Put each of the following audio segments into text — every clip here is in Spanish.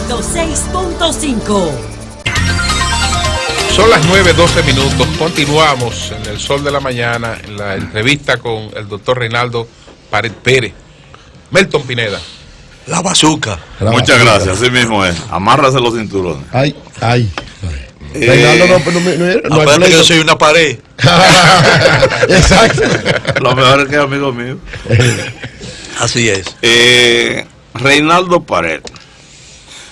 106.5. Son las 9:12 minutos. Continuamos en el Sol de la Mañana, en la entrevista con el doctor Reinaldo Pared Pérez. Melton Pineda. La bazuca. Muchas gracias, así mismo es. Amárrase los cinturones. Ay. Reinaldo no aparte que yo soy una pared. Exacto. Lo mejor es que es amigo mío. Así es. Reinaldo Pared,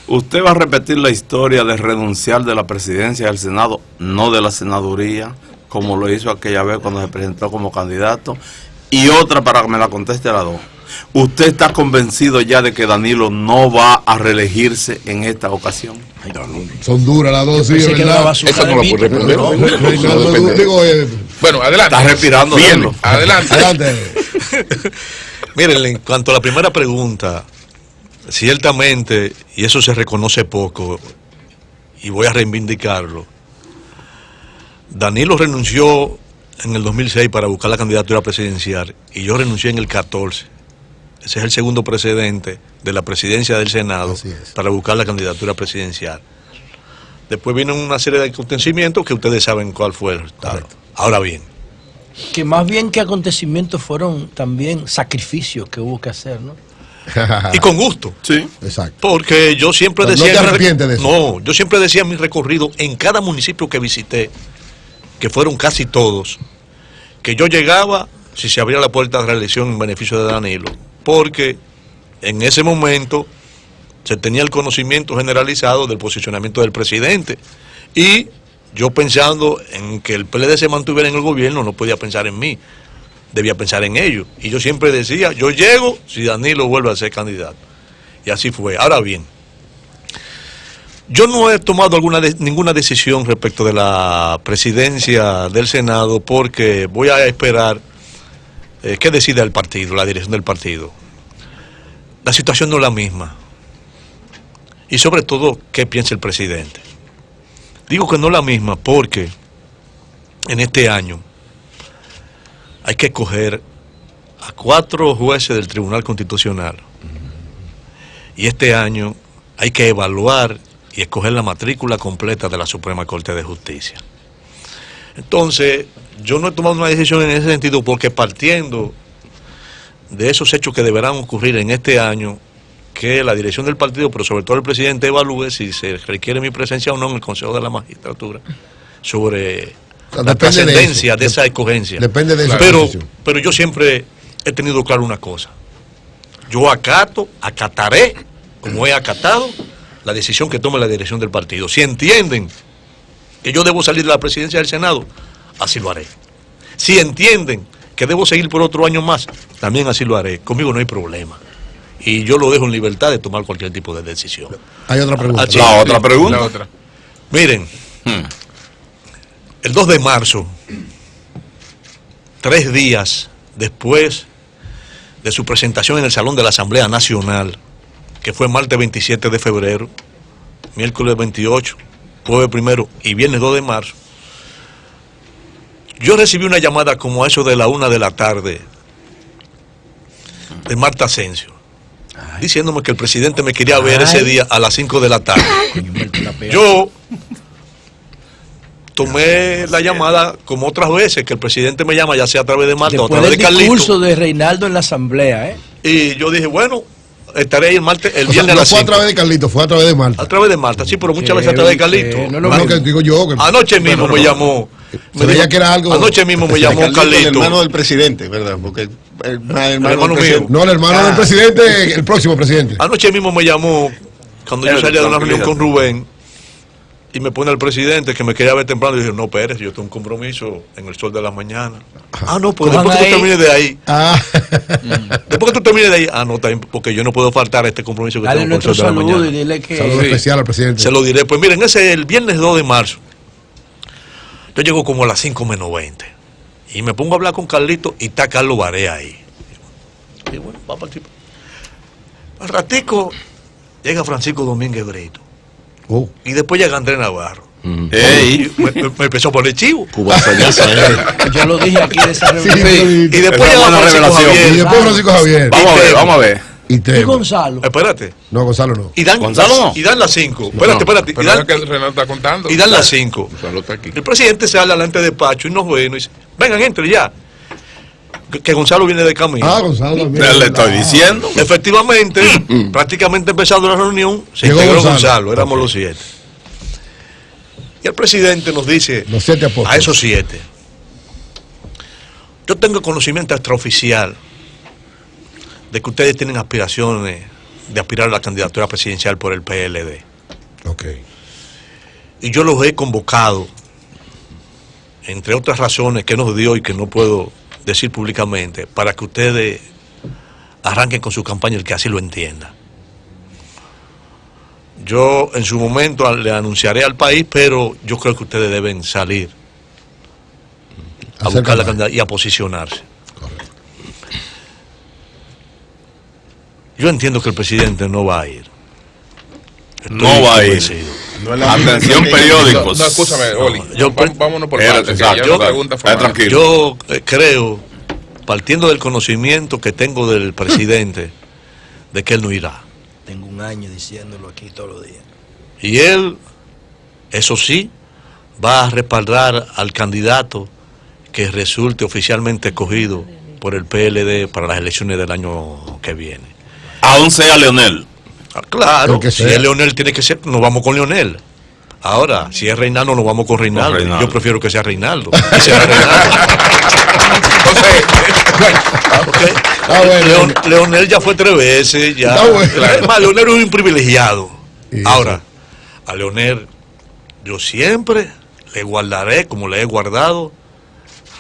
¿usted va a repetir la historia de renunciar de la presidencia del Senado, no de la senaduría, como lo hizo aquella vez cuando se presentó como candidato? Y otra para que me la conteste a las dos. ¿Usted está convencido ya de que Danilo no va a reelegirse en esta ocasión? Son duras las dos, sí, ¿verdad? Eso no lo puede responder. Bueno, adelante. Está respirando. Bien, adelante. Miren, en cuanto a la primera pregunta, ciertamente, y eso se reconoce poco, y voy a reivindicarlo, Danilo renunció en el 2006 para buscar la candidatura presidencial, y yo renuncié en el 14. Ese es el segundo precedente de la presidencia del Senado para buscar la candidatura presidencial. Después vino una serie de acontecimientos que ustedes saben cuál fue el resultado. Correcto. Ahora bien. Que más bien que acontecimientos fueron también sacrificios que hubo que hacer, ¿no? Y con gusto. Sí. Exacto. Porque yo siempre Pero decía... ¿no te arrepientes de eso? No, yo siempre decía en mi recorrido, en cada municipio que visité, que fueron casi todos, que yo llegaba, si se abría la puerta de reelección en beneficio de Danilo, porque en ese momento se tenía el conocimiento generalizado del posicionamiento del presidente, y yo pensando en que el PLD se mantuviera en el gobierno, no podía pensar en mí, debía pensar en ellos, y yo siempre decía, yo llego si Danilo vuelve a ser candidato, y así fue. Ahora bien, yo no he tomado ninguna decisión respecto de la presidencia del Senado, porque voy a esperar qué decida el partido, la dirección del partido. La situación no es la misma, y sobre todo qué piensa el presidente. Digo que no es la misma porque en este año hay que escoger a 4 jueces del Tribunal Constitucional, y este año hay que evaluar y escoger la matrícula completa de la Suprema Corte de Justicia. Entonces, yo no he tomado una decisión en ese sentido porque, partiendo de esos hechos que deberán ocurrir en este año, que la dirección del partido, pero sobre todo el presidente, evalúe si se requiere mi presencia o no en el Consejo de la Magistratura sobre la trascendencia de esa escogencia. Depende de esa decisión. Pero yo siempre he tenido claro una cosa: yo acataré, como he acatado, la decisión que tome la dirección del partido. Si entienden que yo debo salir de la presidencia del Senado, así lo haré. Si entienden que debo seguir por otro año más, también así lo haré. Conmigo no hay problema, y yo lo dejo en libertad de tomar cualquier tipo de decisión. Hay otra pregunta. La otra pregunta. La otra. Miren, el 2 de marzo, 3 días después de su presentación en el Salón de la Asamblea Nacional, que fue martes 27 de febrero, miércoles 28, jueves 1 y viernes 2 de marzo, yo recibí una llamada como a eso de la 1 de la tarde de Marta Asensio, diciéndome que el presidente me quería ver ese día a las 5 de la tarde. Yo tomé la llamada como otras veces que el presidente me llama, ya sea a través de Marta o a través de Carlito. Después del discurso de Reinaldo en la asamblea, Y yo dije, bueno, estaré ahí el viernes a las 5. No fue a través de Carlito, fue a través de Marta. A través de Marta, sí, pero muchas veces a través de Carlito. No es lo que digo yo. Que anoche mismo me llamó. Me dijo que era algo. Anoche mismo me llamó Carlito. El hermano del presidente, ¿verdad? Porque el hermano mío. No, el hermano del presidente, el próximo presidente. Anoche mismo me llamó cuando yo salía de una reunión con Rubén, y me pone el presidente que me quería ver temprano, y dije, no, Pérez, yo tengo un compromiso en el Sol de la Mañana. No, pues después que tú termines de ahí. Después que tú termines de ahí, no, también, porque yo no puedo faltar a este compromiso que tengo con el Sol de la Mañana. Y dile que saludo especial al presidente. Se lo diré. Pues miren, ese es el viernes 2 de marzo. Yo llego como a las 5 menos 20 y me pongo a hablar con Carlito, y está Carlos Barea ahí. Y bueno, va a participar. Al ratico llega Francisco Domínguez Brito. Y después llega Andrés Navarro. Y me empezó a poner chivo. Yo lo dije aquí de esa reunión. Y después llega Francisco Javier. Y después Francisco Javier. Vamos a ver. Y Y Gonzalo. Espérate. No, Gonzalo no. Y dan, Gonzalo no. y dan las 5. No, Espérate. pero es que Renato está contando. Y dan las 5. Gonzalo está aquí. El presidente se habla delante de despacho y nos ve y nos dice, vengan, entre ya. Que Gonzalo viene de camino. Ah, Gonzalo también. Le estoy diciendo. Efectivamente, prácticamente empezando la reunión, se Llegó integró Gonzalo. Gonzalo, éramos los 7. Y el presidente nos dice, Los 7 apóstoles. a esos 7, yo tengo conocimiento extraoficial de que ustedes tienen aspiraciones de aspirar a la candidatura presidencial por el PLD. Ok. Y yo los he convocado, entre otras razones que nos dio y que no puedo decir públicamente, para que ustedes arranquen con su campaña, el que así lo entienda. Yo en su momento le anunciaré al país, pero yo creo que ustedes deben salir a Hacer buscar la campaña. candidatura y a posicionarse. Yo entiendo que el presidente no va a ir. Estoy No va a ir. convencido. Atención No, periódicos. no, escúchame, Oli. Yo- Vámonos por Espérate, partes. exacto, Ya la dale. pregunta fue Está mala. tranquilo. Yo creo, partiendo del conocimiento que tengo del presidente, de que él no irá. Tengo un año diciéndolo aquí todos los días. Y él, eso sí, va a respaldar al candidato que resulte oficialmente escogido por el PLD para las elecciones del año que viene. Aún sea Leonel. Ah, claro, Lo que si sea. es Leonel tiene que ser, nos vamos con Leonel. Ahora, si es Reinaldo, nos vamos con Reinaldo. Reinaldo. Yo prefiero que sea Reinaldo. Y será Reinaldo. Entonces, Okay. Ah, bueno. Leonel ya fue 3 veces, ya. Está bueno. Además, Leonel es un privilegiado. Sí, Ahora, a Leonel, yo siempre le guardaré, como le he guardado,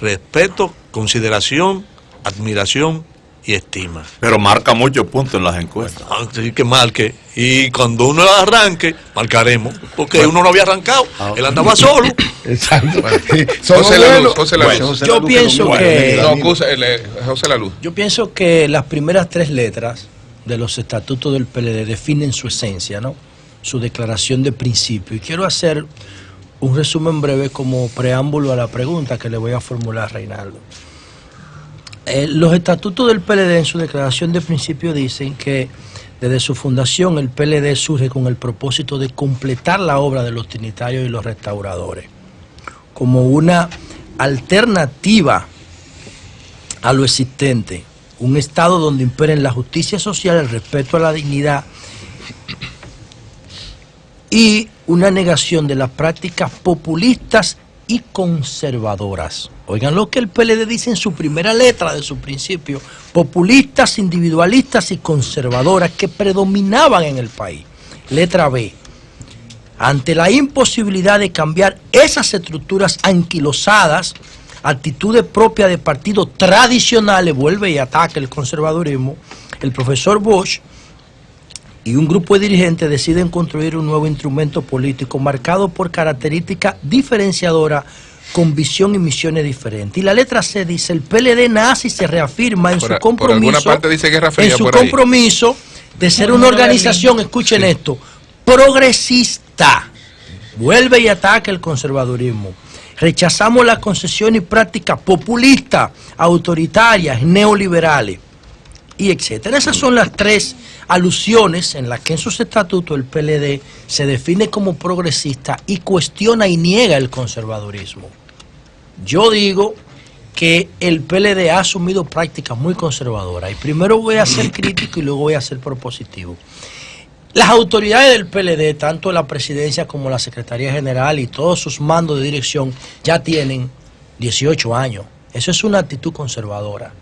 respeto, consideración, admiración y estima. Pero marca muchos puntos en las encuestas. Así que marque. Y cuando uno arranque, marcaremos. Porque uno no había arrancado. Él andaba solo. Exacto. Sí, son José La buenos. Luz, José La Luz. Yo pienso que No, José La Luz. yo pienso que las primeras 3 letras de los estatutos del PLD definen su esencia, ¿no? Su declaración de principio. Y quiero hacer un resumen breve como preámbulo a la pregunta que le voy a formular a Reinaldo. Los estatutos del PLD en su declaración de principio dicen que desde su fundación el PLD surge con el propósito de completar la obra de los trinitarios y los restauradores como una alternativa a lo existente, un estado donde imperen la justicia social, el respeto a la dignidad y una negación de las prácticas populistas y conservadoras. Oigan lo que el PLD dice en su primera letra de su principio: populistas, individualistas y conservadoras que predominaban en el país. Letra B: ante la imposibilidad de cambiar esas estructuras anquilosadas, actitudes propias de partidos tradicionales, vuelve y ataca el conservadurismo, el profesor Bosch y un grupo de dirigentes deciden construir un nuevo instrumento político marcado por características diferenciadoras con visión y misiones diferentes. Y la letra C dice: el PLD nace y se reafirma en su Por compromiso, alguna parte dice Guerra Fría en su por ahí. compromiso de ser una organización, escuchen esto, progresista. Vuelve y ataca el conservadurismo. Rechazamos las concesiones y prácticas populistas, autoritarias, neoliberales y etcétera. Esas son las 3 alusiones en las que en sus estatutos el PLD se define como progresista y cuestiona y niega el conservadurismo. Yo digo que el PLD ha asumido prácticas muy conservadoras y primero voy a ser crítico y luego voy a ser propositivo. Las autoridades del PLD, tanto la presidencia como la Secretaría General y todos sus mandos de dirección, ya tienen 18 años. Eso es una actitud conservadora.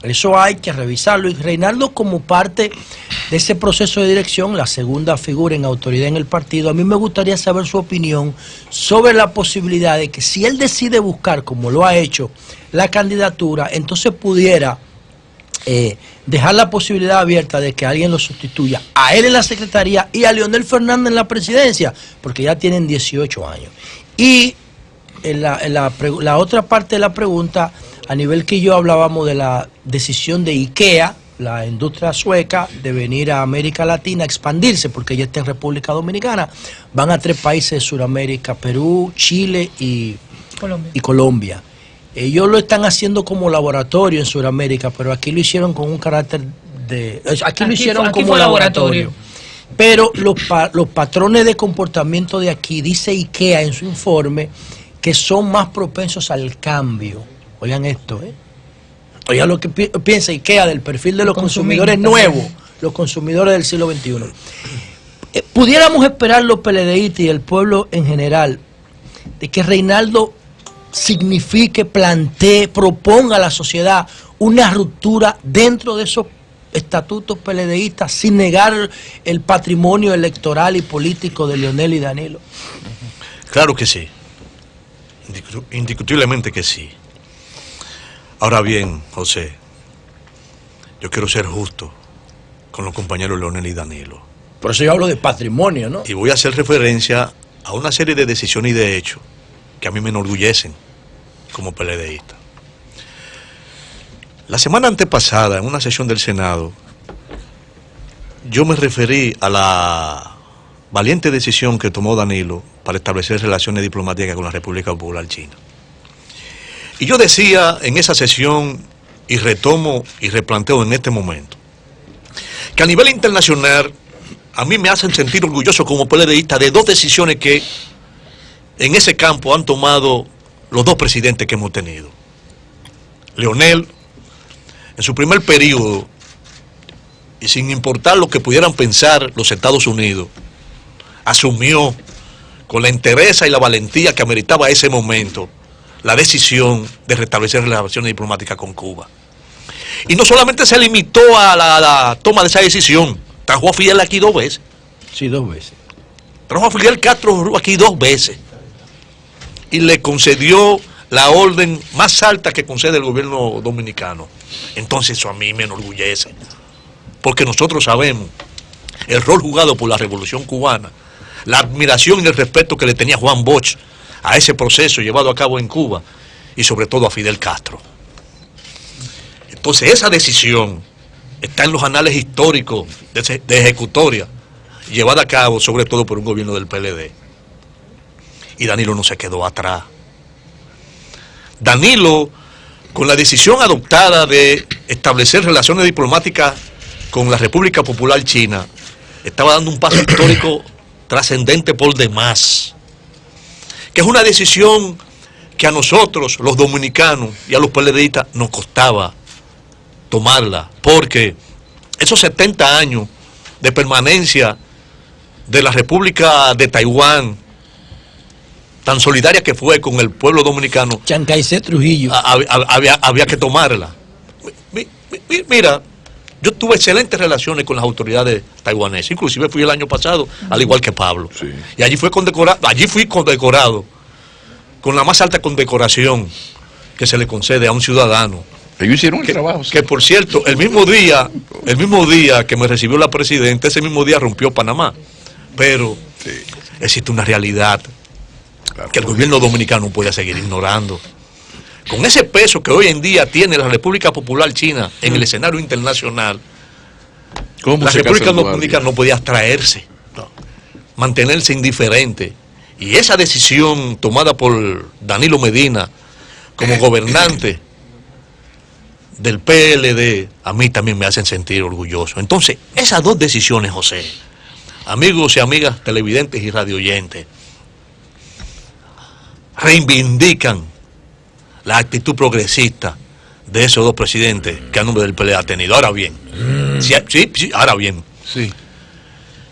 Eso hay que revisarlo. Y Reinaldo, como parte de ese proceso de dirección, la segunda figura en autoridad en el partido, a mí me gustaría saber su opinión sobre la posibilidad de que si él decide buscar, como lo ha hecho, la candidatura, entonces pudiera dejar la posibilidad abierta de que alguien lo sustituya a él en la secretaría y a Leonel Fernández en la presidencia, porque ya tienen 18 años. Y en la otra parte de la pregunta, a nivel que yo hablábamos de la decisión de IKEA, la industria sueca, de venir a América Latina a expandirse, porque ya está en República Dominicana, van a 3 países de Sudamérica: Perú, Chile y Colombia. Ellos lo están haciendo como laboratorio en Sudamérica, pero aquí lo hicieron con un carácter aquí lo hicieron aquí como fue laboratorio. Pero los patrones de comportamiento de aquí, dice IKEA en su informe, que son más propensos al cambio. Oigan esto, Oigan lo que piensa IKEA del perfil de los consumidores nuevos, los consumidores del siglo XXI. Pudiéramos esperar los PLDistas y el pueblo en general de que Reinaldo signifique, plantee, proponga a la sociedad una ruptura dentro de esos estatutos PLDistas sin negar el patrimonio electoral y político de Leonel y Danilo. Claro que sí, indiscutiblemente que sí. Ahora bien, José, yo quiero ser justo con los compañeros Leonel y Danilo. Por eso yo hablo de patrimonio, ¿no? Y voy a hacer referencia a una serie de decisiones y de hechos que a mí me enorgullecen como PLDista. La semana antepasada, en una sesión del Senado, yo me referí a la valiente decisión que tomó Danilo para establecer relaciones diplomáticas con la República Popular China. Y yo decía en esa sesión, y retomo y replanteo en este momento, que a nivel internacional a mí me hacen sentir orgulloso como PLDista de dos decisiones que en ese campo han tomado los dos presidentes que hemos tenido. Leonel, en su primer periodo, y sin importar lo que pudieran pensar los Estados Unidos, asumió con la entereza y la valentía que ameritaba ese momento la decisión de restablecer relaciones diplomáticas con Cuba. Y no solamente se limitó a la toma de esa decisión, trajo a Fidel aquí 2 veces. Sí, 2 veces. Trajo a Fidel Castro aquí 2 veces. Y le concedió la orden más alta que concede el gobierno dominicano. Entonces eso a mí me enorgullece. Porque nosotros sabemos el rol jugado por la Revolución Cubana, la admiración y el respeto que le tenía Juan Bosch a ese proceso llevado a cabo en Cuba y sobre todo a Fidel Castro. Entonces esa decisión está en los anales históricos de ejecutoria llevada a cabo sobre todo por un gobierno del PLD. Y Danilo no se quedó atrás. Danilo, con la decisión adoptada de establecer relaciones diplomáticas con la República Popular China, estaba dando un paso histórico trascendente por demás, que es una decisión que a nosotros, los dominicanos y a los PLDistas, nos costaba tomarla, porque esos 70 años de permanencia de la República de Taiwán, tan solidaria que fue con el pueblo dominicano, Chiang Kai-shek Trujillo, había que tomarla. Mira, yo tuve excelentes relaciones con las autoridades taiwanesas, inclusive fui el año pasado, al igual que Pablo. Sí. Y allí fui condecorado con la más alta condecoración que se le concede a un ciudadano. Ellos hicieron el trabajo. Que por cierto, el mismo día que me recibió la presidenta, ese mismo día rompió Panamá. Pero sí, existe una realidad que el gobierno dominicano no puede seguir ignorando. Con ese peso que hoy en día tiene la República Popular China en el escenario internacional, la República Dominicana no podía abstraerse, mantenerse indiferente. Y esa decisión tomada por Danilo Medina como gobernante del PLD, a mí también me hacen sentir orgulloso. Entonces, esas dos decisiones, José, amigos y amigas televidentes y radioyentes, reivindican la actitud progresista de esos dos presidentes que a nombre del PLD ha tenido. Ahora bien, ahora bien, sí,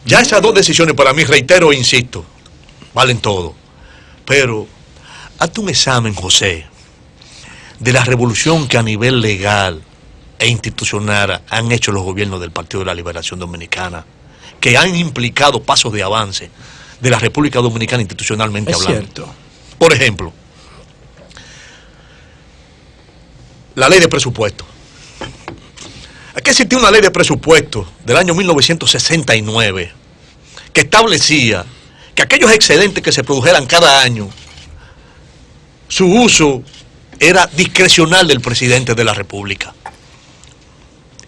ya esas dos decisiones para mí, reitero e insisto, valen todo. Pero hazte un examen, José, de la revolución que a nivel legal e institucional han hecho los gobiernos del Partido de la Liberación Dominicana, que han implicado pasos de avance de la República Dominicana institucionalmente hablando. Es cierto. Por ejemplo, la ley de presupuesto. Aquí existía una ley de presupuesto del año 1969 que establecía que aquellos excedentes que se produjeran cada año, su uso era discrecional del presidente de la República.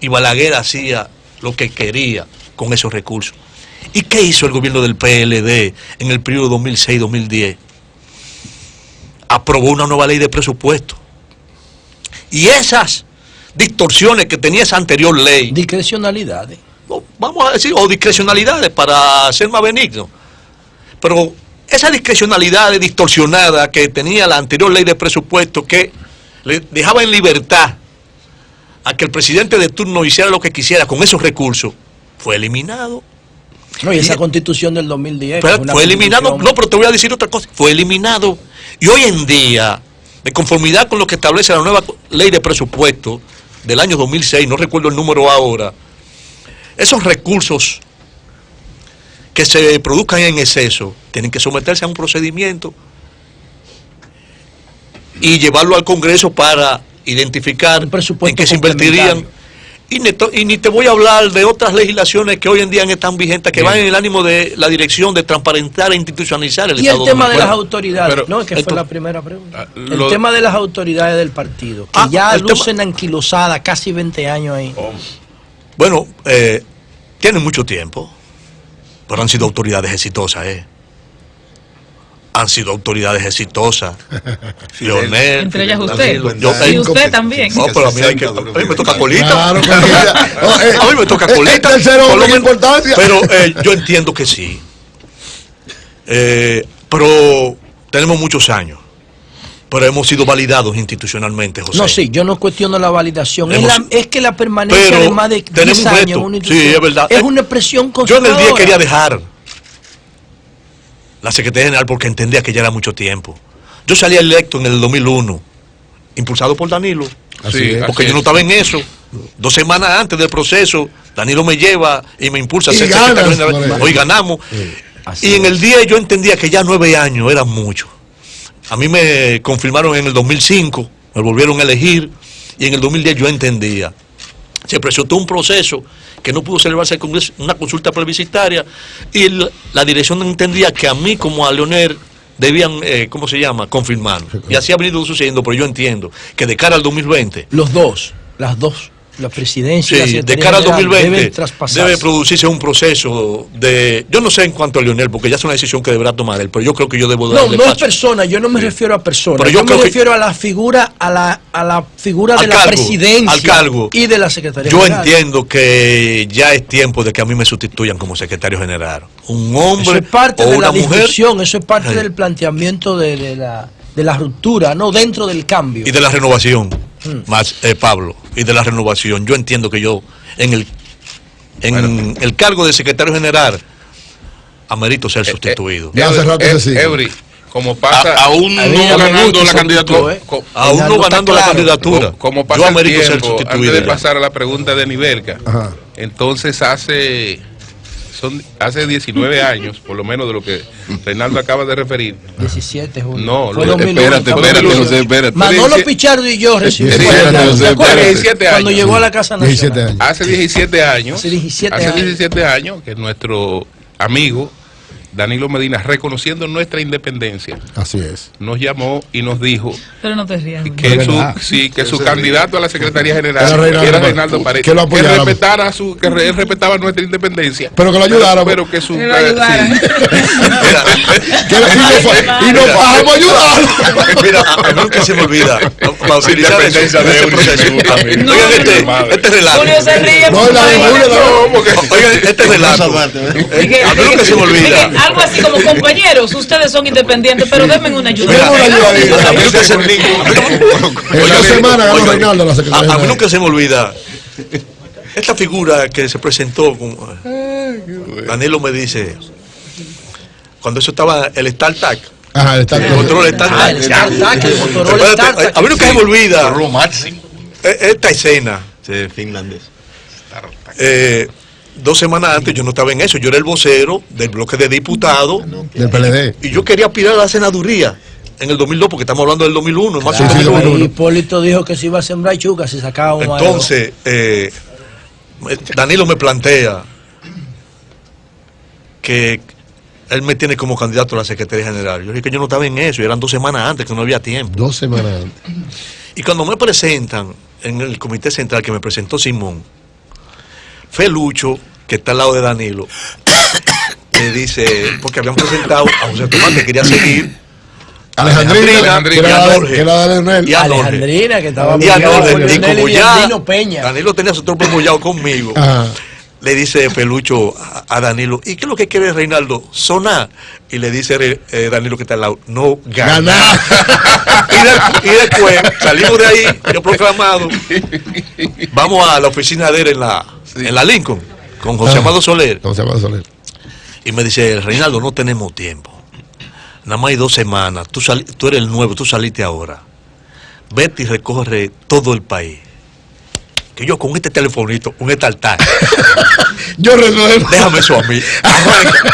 Y Balaguer hacía lo que quería con esos recursos. ¿Y qué hizo el gobierno del PLD en el periodo 2006-2010? Aprobó una nueva ley de presupuesto. Y esas distorsiones que tenía esa anterior ley, Discrecionalidades. vamos a decir, o discrecionalidades para ser más benigno. Pero esa discrecionalidad distorsionada que tenía la anterior ley de presupuesto, que le dejaba en libertad a que el presidente de turno hiciera lo que quisiera con esos recursos, fue eliminado. No, y esa constitución del 2010. Pero fue eliminado. No, pero te voy a decir otra cosa. Fue eliminado. Y hoy en día, de conformidad con lo que establece la nueva ley de presupuesto del año 2006, no recuerdo el número ahora, esos recursos que se produzcan en exceso tienen que someterse a un procedimiento y llevarlo al Congreso para identificar en qué se invertirían. Y ni te voy a hablar de otras legislaciones que hoy en día están vigentes, que van en el ánimo de la dirección de transparentar e institucionalizar el Estado. Y el tema de las Dominicano. autoridades, Pero, no, es que esto, fue la primera pregunta. lo- El tema de las autoridades del partido, que ya lucen anquilosadas casi 20 años ahí. Bueno, tienen mucho tiempo, pero han sido autoridades exitosas, Han sido autoridades exitosas. Leonel. Entre ellas usted. Danilo, Y usted también. No, pero a mí me toca colita. Claro, colita. A mí me toca colita. El tercero por lo de menos. importancia. Pero yo entiendo que sí. Pero tenemos muchos años. Pero hemos sido validados institucionalmente, José. No, sí, yo no cuestiono la validación. Hemos- Es que la permanencia pero de más de 10 tenemos un años reto. en una Sí, institución es verdad. es una expresión Yo en conservadora. el 10 quería dejar la Secretaría General porque entendía que ya era mucho tiempo. Yo salí electo en el 2001, impulsado por Danilo, Así es. porque yo no estaba en eso. 2 semanas antes del proceso, Danilo me lleva y me impulsa a Y ser ganas, secretario general. Moreno. Hoy ganamos. Así Y en es. el 10 yo entendía que ya 9 años eran mucho. A mí me confirmaron en el 2005, me volvieron a elegir, y en el 2010 yo entendía. Se presentó un proceso que no pudo celebrarse el Congreso, una consulta plebiscitaria, y la dirección entendía que a mí como a Leonel debían, ¿cómo se llama?, confirmar. Y así ha venido sucediendo, pero yo entiendo que de cara al 2020, Los dos, las dos, la presidencia y la sí, de Secretaría cara al General 2020 deben traspasarse. debe producirse un proceso de, yo no sé en cuanto a Leonel, porque ya es una decisión que deberá tomar él, pero yo creo que yo debo No, darle no es paso. persona, yo no me refiero a persona, Pero yo yo me creo que- refiero a la figura, a la figura de Al la cargo, presidencia al cargo. y de la Secretaría Yo General. entiendo que ya es tiempo de que a mí me sustituyan como secretario general. Un hombre Eso es parte o de una la mujer discusión, eso es parte Sí. del planteamiento de la ruptura, no dentro del cambio. y de la renovación, más Pablo, y de la renovación. Yo entiendo que yo en el cargo de secretario general amerito ser sustituido. Ya hace rato se sigue. Eury, como pasa, Aún A mí no me ganando gusta la ese candidatura. punto, co- Aún no Reinaldo ganando está la claro. candidatura, como yo pasa el amerito ser tiempo, antes sustituido. de ya. pasar a la pregunta de Nivelca, Ajá. entonces hace 19 años, por lo menos de lo que Reinaldo acaba de referir. 17 julio. No, Fue lo- 2001, espérate, estamos espérate, en José, espérate. Manolo Sí, Pichardo y yo recibimos Sí, el regalo, José, ¿te acuerdas? espérate. 17 Cuando años. llegó a la Casa 17 Nacional. años. Hace 17 años, Hace 17 hace años. 17 años que nuestro amigo Danilo Medina, reconociendo nuestra independencia, Así es. nos llamó y nos dijo Pero no te rías. que Es verdad. que su candidato a la Secretaría General Era Reinaldo era Paredes. Reinaldo Paredes, Que lo apoyáramos. respetara él respetaba nuestra independencia, Pero que lo ayudáramos. pero que su Que lo ayudaran. sí. Y nos bajamos a ayudar. Mira, a mí nunca se me olvida. Para utilizar independencia de ese Eury proceso. Jesús también. No, Oigan este relato. Julio se ríe. No, la de Julio, No, porque Oigan este relato. Salvarte, Es que- A mí nunca se me olvida. es que algo así como compañeros, ustedes son independientes, pero denme una ayuda. Mira, una ayudadita. A mí nunca se me En la semana ganó Oigan, Reinaldo la Secretaría a mí General. nunca se me olvida esta figura que se presentó con Danilo me dice cuando eso estaba el StarTAC, Ajá, el el control del Ah, el StarTAC. StarTAC, el Motorola Espérate, StarTAC. a mí nunca se me olvida Lo máximo. esta escena. Sí, finlandés. 2 semanas antes yo no estaba en eso, yo era el vocero del bloque de diputados Del PLD. y yo quería aspirar a la senaduría en el 2002 porque estamos hablando del 2001, en marzo Sí, del sí, 2001. Y Hipólito dijo que se iba a sembrar yuca si sacaba un maestro. Entonces, Danilo me plantea que él me tiene como candidato a la Secretaría General. Yo dije que yo no estaba en eso, y eran 2 semanas antes, que no había tiempo. 2 semanas antes. Y cuando me presentan en el comité central, que me presentó Simón, Felucho, que está al lado de Danilo, le dice, porque habían presentado a José Tomás, que quería seguir Alejandrina, que era de Leonel. y a Norge. Alejandrina, que estaba Y a apoyada por Norge, y Leonel como y ya Danilo Peña. Danilo tenía su tropo apoyado conmigo, Ajá. le dice Pelucho a Danilo, ¿y qué es lo que quiere Reinaldo? Sonar. Y le dice Danilo que está al lado, no, ganar. y después salimos de ahí, yo proclamado, vamos a la oficina de él en la Lincoln, con José Amado Soler. ¿Cómo se llama Soler? Y me dice, Reinaldo, no tenemos tiempo. Nada más hay 2 semanas. Tú eres el nuevo, tú saliste ahora. Vete y recorre todo el país. Que yo con este telefonito, un estartar. Yo resuelvo. Déjame eso a mí.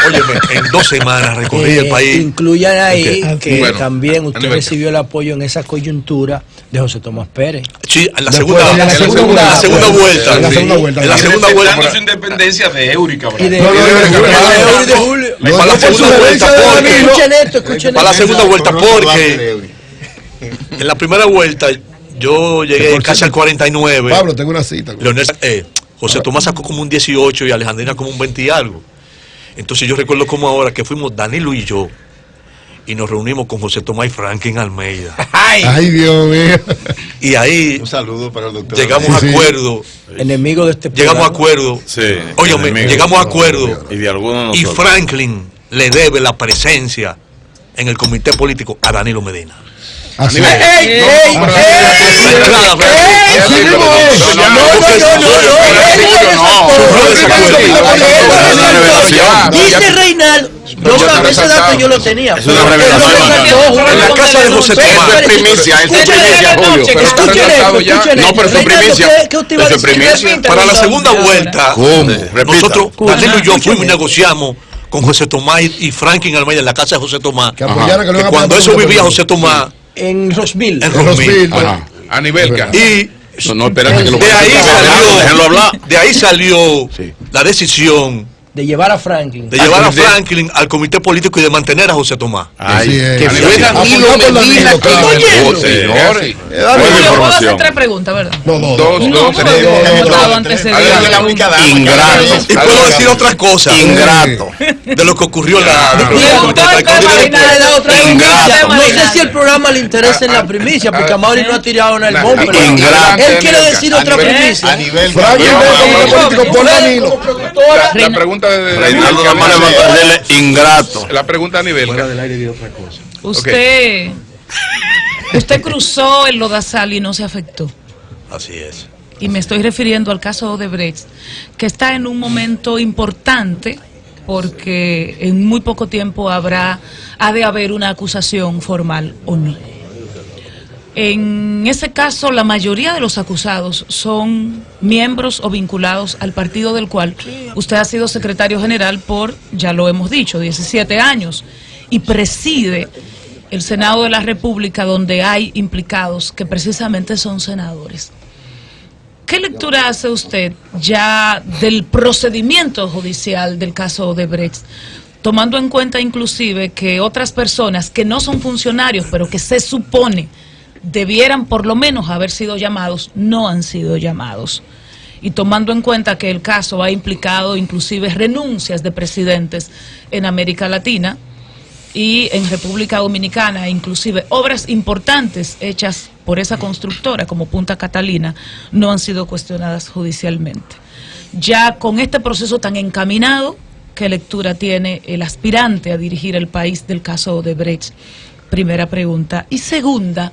Óyeme, en 2 semanas recorrí el país. Incluyan ahí que Bueno, también usted Aníbal. recibió el apoyo en esa coyuntura de José Tomás Pérez. Sí, en la Después, segunda, en la segunda vuelta. En la segunda vuelta. En la segunda vuelta. Celebrando su independencia de Eurica, Y de, No, no, y de Julio. Para la segunda vuelta, porque Escuchen esto, escuchen para la esto. segunda vuelta, No, no, no, porque en la primera vuelta yo llegué casi al 49. Pablo, tengo una cita. Leonel, José Tomás sacó como un 18 y Alejandrina como un 20 y algo. Entonces yo recuerdo como ahora que fuimos Danilo y yo y nos reunimos con José Tomás y Franklin Almeida. Ay, Dios mío. Y ahí Un saludo para el doctor. llegamos a Sí. acuerdo. Enemigo de este Llegamos a programa. acuerdo. Sí. Óyeme, enemigo. llegamos a acuerdo. Y de algunos de Y nosotros. Franklin le debe la presencia en el comité político a Danilo Medina. Así Aníbal. es. ¡Ey, No, ey, pero- Dice Reinaldo, ese dato yo lo tenía. Es una revelación. En la casa de José Tomás. Eso es primicia, eso es primicia, Julio. Pero está relatado ya. No, pero eso es primicia. ¿Qué usted iba a Eso es decir? primicia. Repite, Para la Reinaldo. segunda vuelta, Repita. nosotros, Danilo y yo Escúchame. fuimos y negociamos con José Tomás y Franklin Almeida en la casa de José Tomás. Que apoyaran que lo Que iban a cuando apoyar eso por vivía el José Tomás En Rosville. en En Rosville. Rosville. Ajá. A nivel que Y No, espérate que lo de ahí Déjenlo hablar. salió, de ahí salió la decisión De llevar a Franklin. de llevar a Franklin al comité político y de mantener a José Tomás. Así es. que fue Danilo Apoyado por Medina Danilo, claro. Oh, Oye, señores. Buena Buena Yo puedo información. hacer 3 preguntas, ¿verdad? No, no, Dos, No, dos, pero tres. hemos estado tres. antecedidos. Adelante, la única dama. Ingrato. Y puedo decir otra cosa Ingrato. de lo que ocurrió en la Preguntó el tema Reinaldo, preguntó No el tema sé si el programa le interesa en la primicia, porque Amaury no ha tirado en el bombe. pero Ingrato. Él quiere decir otra A primicia. nivel Franklin Vamos, del comité vamos, político por Danilo. La pregunta de Reinaldo nada más le va a perderle ingrato. La pregunta a nivel. Usted cruzó el lodazal y no se afectó. Así es. Y me estoy refiriendo al caso Odebrecht, que está en un momento importante porque en muy poco tiempo ha de haber una acusación formal o no. En ese caso, la mayoría de los acusados son miembros o vinculados al partido del cual usted ha sido secretario general por, ya lo hemos dicho, 17 años, y preside el Senado de la República, donde hay implicados que precisamente son senadores. ¿Qué lectura hace usted ya del procedimiento judicial del caso Odebrecht, tomando en cuenta inclusive que otras personas que no son funcionarios, pero que se supone debieran por lo menos haber sido llamados, no han sido llamados? Y tomando en cuenta que el caso ha implicado inclusive renuncias de presidentes en América Latina y en República Dominicana, inclusive obras importantes hechas por esa constructora como Punta Catalina no han sido cuestionadas judicialmente. Ya con este proceso tan encaminado, ¿qué lectura tiene el aspirante a dirigir el país del caso Odebrecht? Primera pregunta. Y segunda,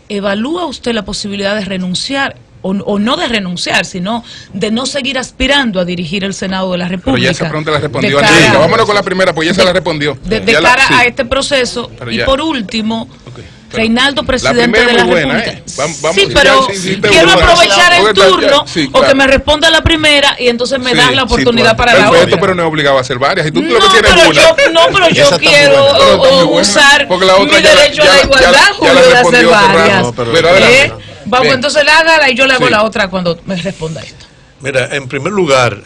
¿evalúa usted la posibilidad de renunciar, o no de renunciar, sino de no seguir aspirando a dirigir el Senado de la Pero República? ya esa pregunta la respondió de cara- Angélica. Vámonos con la primera, pues ya se la respondió. de Ya cara sí. a este proceso. Pero Y ya. por último, Ok. Reinaldo, La presidente primera de la muy buena, República. Vamos, Sí, pero ya, sí, te quiero voy a- aprovechar el porque está- turno sí, o que claro. me responda la primera y entonces me Sí, das la sí, oportunidad para la perfecto, otra. pero no es obligado a hacer varias. Y tú lo No, que tienes pero es una. yo Esa está quiero muy buena. Pero está muy buena, usar porque la otra mi ya la- derecho a ya la la- igualdad, ya la Julio, de hacer respondió hace rato. varias. No, pero adelante. Vamos, Bien. entonces hágala y yo le hago Sí. la otra cuando me responda esto. Mira, en primer lugar,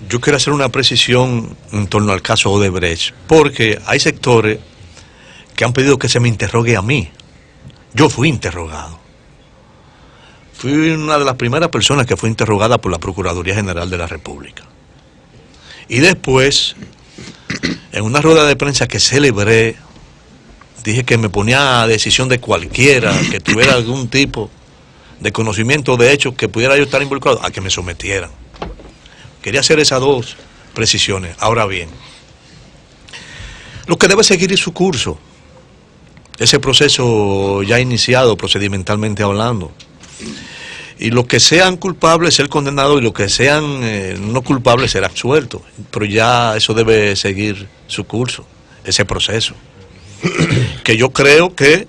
yo quiero hacer una precisión en torno al caso Odebrecht, porque hay sectores que han pedido que se me interrogue a mí. Yo fui interrogado. Fui una de las primeras personas que fue interrogada por la Procuraduría General de la República. Y después, en una rueda de prensa que celebré dije que me ponía a decisión de cualquiera que tuviera algún tipo de conocimiento de hechos que pudiera yo estar involucrado, a que me sometieran. Quería hacer esas dos precisiones. Ahora bien, lo que debe seguir es su curso. Ese proceso ya iniciado procedimentalmente hablando. Y los que sean culpables ser condenados y los que sean no culpables ser absueltos. Pero ya eso debe seguir su curso, ese proceso. Que yo creo que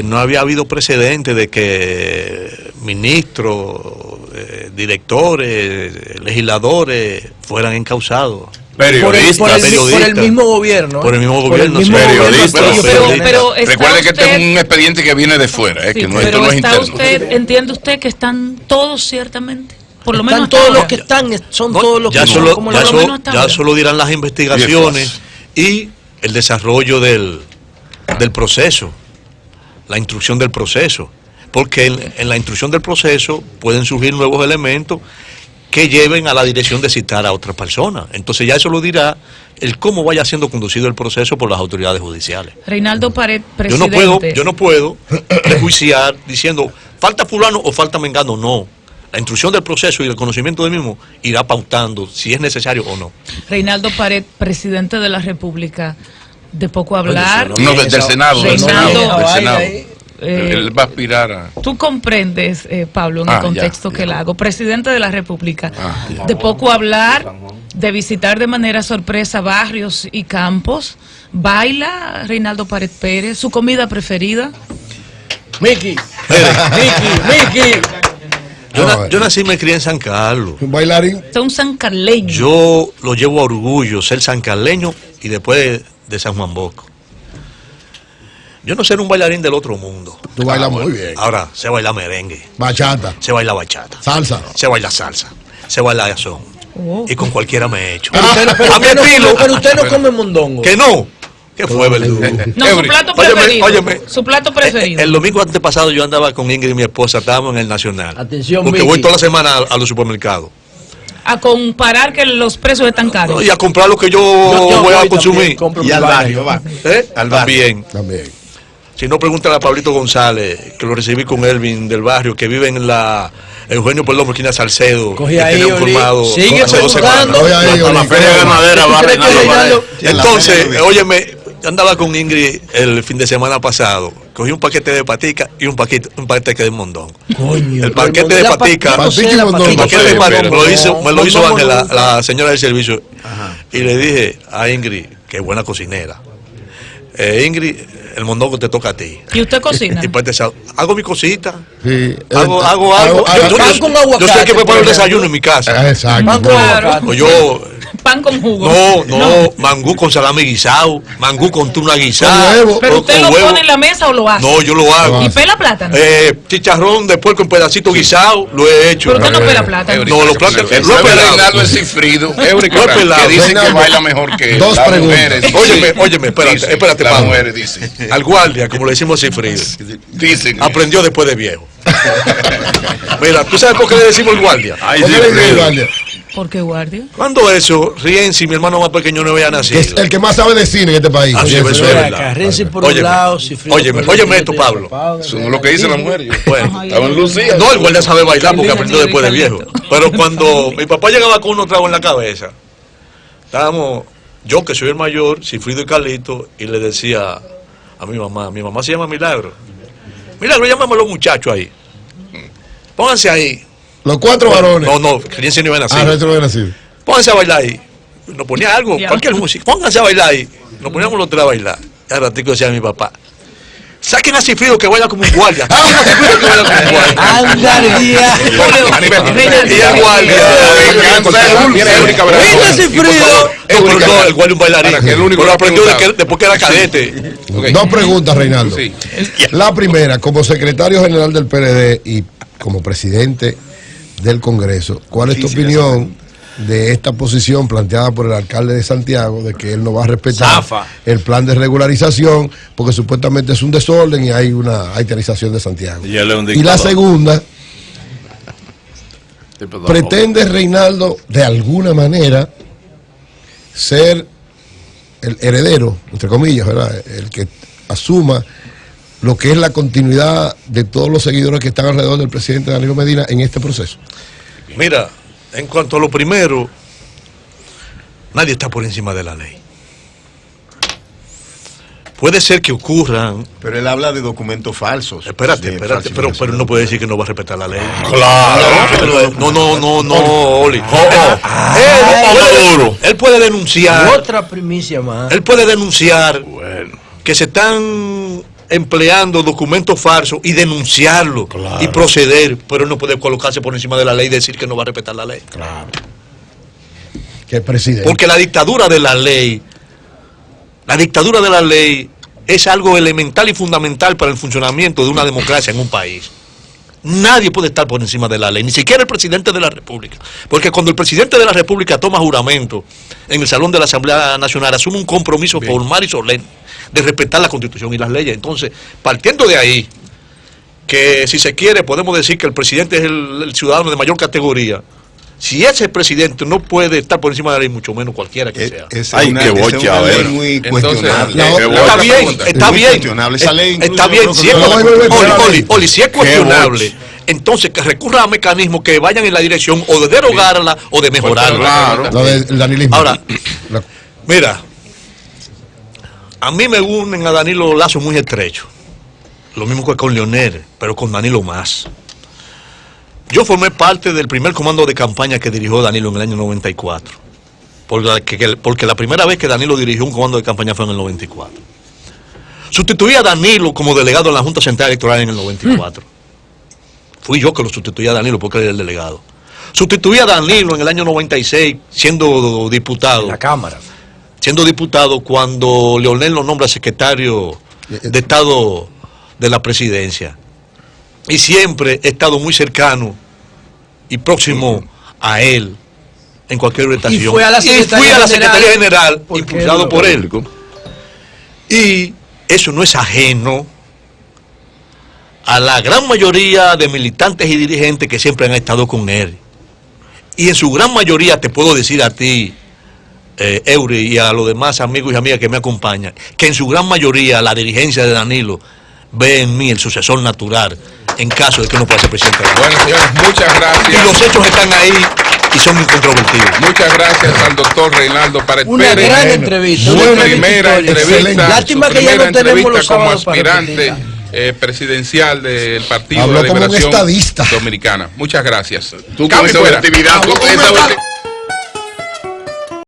no había habido precedente de que ministros, directores, legisladores fueran encausados. Periodistas. Por el mismo gobierno. Por el mismo gobierno, mismo sí. gobierno. Pero está Recuerde que este usted- es un expediente que viene de fuera, Sí, que no, pero esto no es está interno. usted, ¿entiende usted que están todos ciertamente? Por lo menos Están hasta todos ahora. los que están, son No, todos los ya que solo, son. Como ya la- lo menos hasta ya ahora. solo dirán las investigaciones y el desarrollo del proceso, la instrucción del proceso, porque en la instrucción del proceso pueden surgir nuevos elementos que lleven a la dirección de citar a otra persona. Entonces ya eso lo dirá el cómo vaya siendo conducido el proceso por las autoridades judiciales. Reinaldo Pared, Yo no presidente. puedo prejuiciar diciendo falta fulano o falta mengano, no. La instrucción del proceso y el conocimiento del mismo irá pautando si es necesario o no. Reinaldo Pared, presidente de la República, de poco hablar. No, del Senado, del Reinaldo, Senado, del Senado. Eh, Él va a aspirar a... Tú comprendes, Pablo, en Ah, el contexto ya, que le hago. Presidente de la República, ya. de poco hablar, de visitar de manera sorpresa barrios y campos. ¿Baila Reinaldo Pared Pérez? ¿Su comida preferida? Miki, Yo nací y me crié en San Carlos. Un bailarín. Usted es un sancarleño. Yo lo llevo a orgullo ser sancarleño y después de San Juan Bosco. Yo no ser un bailarín del otro mundo. Tú bailas muy bien. Ahora, sé bailar merengue, Bachata, sé bailar bachata, salsa. sé bailar salsa, sé bailar gasón. Oh. Y con cualquiera me he hecho. Pero A mi usted no- estilo. pero usted no come mondongo. Que no. ¿Qué fue, Belén? No, su plato Óyeme, preferido. óyeme. Su plato preferido. El domingo antepasado yo andaba con Ingrid, mi esposa, estábamos en el Nacional. Atención, Porque Miki. voy toda la semana a los supermercados. A comparar que los precios están caros. Y a comprar lo que yo Yo voy a voy consumir. también, compro Y mi al vaina. barrio, va. Al también. También. Si no, pregúntale a Pablito González, que lo recibí con Elvin del barrio, que vive en la Eugenio Perdomo, esquina Salcedo. Cogí que ahí, tenía un Oli. colmado Sigue hace 2 preguntando. semanas. Voy ahí, A la Oli. feria ganadera va ¿Tú crees que Reinaldo Pared. Reinaldo- En la Entonces, feria, óyeme, yo andaba con Ingrid el fin de semana pasado. Cogí un paquete de patica y un paquete de mondongo. Coño, El paquete de la patica. no sé, Patica y la mondongo. El patica. paquete de patica pero- me lo hizo Mondongo Ángela, no- la señora del servicio. Y le dije a Ingrid, que buena cocinera. Ingrid, el mondongo te toca a ti. ¿Y usted cocina? Y pues hago mi cosita. Sí. Hago algo. pan con aguacate, Yo sé que preparo por el ejemplo. desayuno en mi casa. Exacto. Pan con Claro. aguacate. O yo, Pan con jugo. no, mangú con salami guisado, mangú con tuna guisada. Con huevo. ¿Pero o usted con lo huevo. pone en la mesa o lo hace? No, yo lo hago. ¿Y pela plátano? Chicharrón de puerco en pedacitos guisado, lo he hecho. ¿Pero usted no pela plátano? No, los plátanos. El Lo he pelado. Reinaldo es cifrido, Lo he pelado. que dice que Reinaldo, baila mejor que dos las preguntas. mujeres. Óyeme, espérate, Dicen, espérate, las Pablo. mujeres dicen. Al guardia, como le decimos Cifrido, Dicen. aprendió después de viejo. Mira, ¿tú sabes por qué le decimos el guardia? Ay, ¿Por sí, qué le dice Fredo. guardia? ¿Por qué guardia? Cuando eso, Rienzi, mi hermano más pequeño, no había Que es nacido. el que más sabe de cine en este país. Así Sí, es, eso es Ven verdad. acá, Renzi por un Óyeme, lado, Cifrido óyeme, por el óyeme otro, esto, Pablo. Eso no es lo que dice la mujer. Yo Bueno, estaba en Lucía. no, el guardia sabe bailar porque Carlito, aprendió después de viejo. Carlito. Pero cuando mi papá llegaba con unos tragos en la cabeza, estábamos, yo que soy el mayor, Cifrido y Carlito, y le decía a mi mamá se llama Milagro. Milagro, llámame a los muchachos ahí. Pónganse ahí. Los 4 varones. No, Rienzi no iba a nacer. Ah, no, esto no era así. Pónganse a bailar ahí. Nos ponía algo, Ya. cualquier música. Pónganse a bailar ahí. Nos poníamos los tres a bailar. Y al ratico decía mi papá, saquen a Cifrido que baila como un guardia. Saquen a Cifrido que baila como un guardia. Andaría. Y el guardia. ¿Viste Cifrido? No, el guardia un bailarín. Ahora, que el único Pero que aprendió preguntaba. después que era cadete. Ok. Dos preguntas, Reinaldo. Sí. La primera, como secretario general del PLD y como presidente del Congreso, ¿cuál es tu opinión de esta posición planteada por el alcalde de Santiago de que él no va a respetar Zafa. el plan de regularización porque supuestamente es un desorden y hay una haitianización de Santiago? Y él es un Y la dictador. segunda, Tipo, ¿pretende Reinaldo de alguna manera ser el heredero, entre comillas, ¿verdad? El que asuma lo que es la continuidad de todos los seguidores que están alrededor del presidente Danilo Medina en este proceso. Mira, en cuanto a lo primero, nadie está por encima de la ley. Puede ser que ocurran. Pero él habla de documentos falsos. Espérate, pero no puede decir que no va a respetar la ley. Claro. No, Oli. Él puede denunciar. Otra primicia más. Él puede denunciar que se están empleando documentos falsos y denunciarlo y proceder, pero él no puede colocarse por encima de la ley y decir que no va a respetar la ley. Claro. Que el presidente. Porque la dictadura de la ley es algo elemental y fundamental para el funcionamiento de una democracia en un país. Nadie puede estar por encima de la ley, ni siquiera el presidente de la República. Porque cuando el presidente de la República toma juramento en el Salón de la Asamblea Nacional, asume un compromiso formal y solemne de respetar la Constitución y las leyes. Entonces, partiendo de ahí, que si se quiere podemos decir que el presidente es el ciudadano de mayor categoría. Si ese presidente no puede estar por encima de la ley, mucho menos cualquiera que sea. Ay, qué bocha, a ver. muy Entonces, cuestionable. Está bien. Cuestionable. Esa ley Está bien, si es Oli, si es cuestionable, entonces que recurra a mecanismos que vayan en la dirección o de derogarla o de mejorarla. Claro. Lo del danilismo. Ahora, mira, a mí me unen a Danilo lazos muy estrechos. Lo mismo que con Leonel, pero con Danilo más. Yo formé parte del primer comando de campaña que dirigió Danilo en el año 94. Porque la primera vez que Danilo dirigió un comando de campaña fue en el 94. Sustituí a Danilo como delegado en la Junta Central Electoral en el 94. Fui yo que lo sustituí a Danilo porque él era el delegado. Sustituí a Danilo en el año 96 siendo diputado. En la Cámara. Siendo diputado cuando Leonel lo nombra secretario de Estado de la Presidencia. Y siempre he estado muy cercano y próximo a él en cualquier orientación. Y fui a la Secretaría General impulsado por él. Público. Y eso no es ajeno a la gran mayoría de militantes y dirigentes que siempre han estado con él. Y en su gran mayoría te puedo decir a ti, Eury, y a los demás amigos y amigas que me acompañan, que en su gran mayoría la dirigencia de Danilo ve en mí el sucesor natural en caso de que no pueda ser presidente. Bueno, señores, muchas gracias. Y los hechos están ahí y son incontrovertibles. Muchas gracias al doctor Reinaldo Pared Una Pérez. gran entrevista. Su Una primera entrevista, Lástima su que ya primera no tenemos entrevista los como sábados para aspirante repetirla. presidencial del Partido Habló de como un Liberación estadista. Dominicana. Muchas gracias. Tú con Cambio esa fuera. actividad,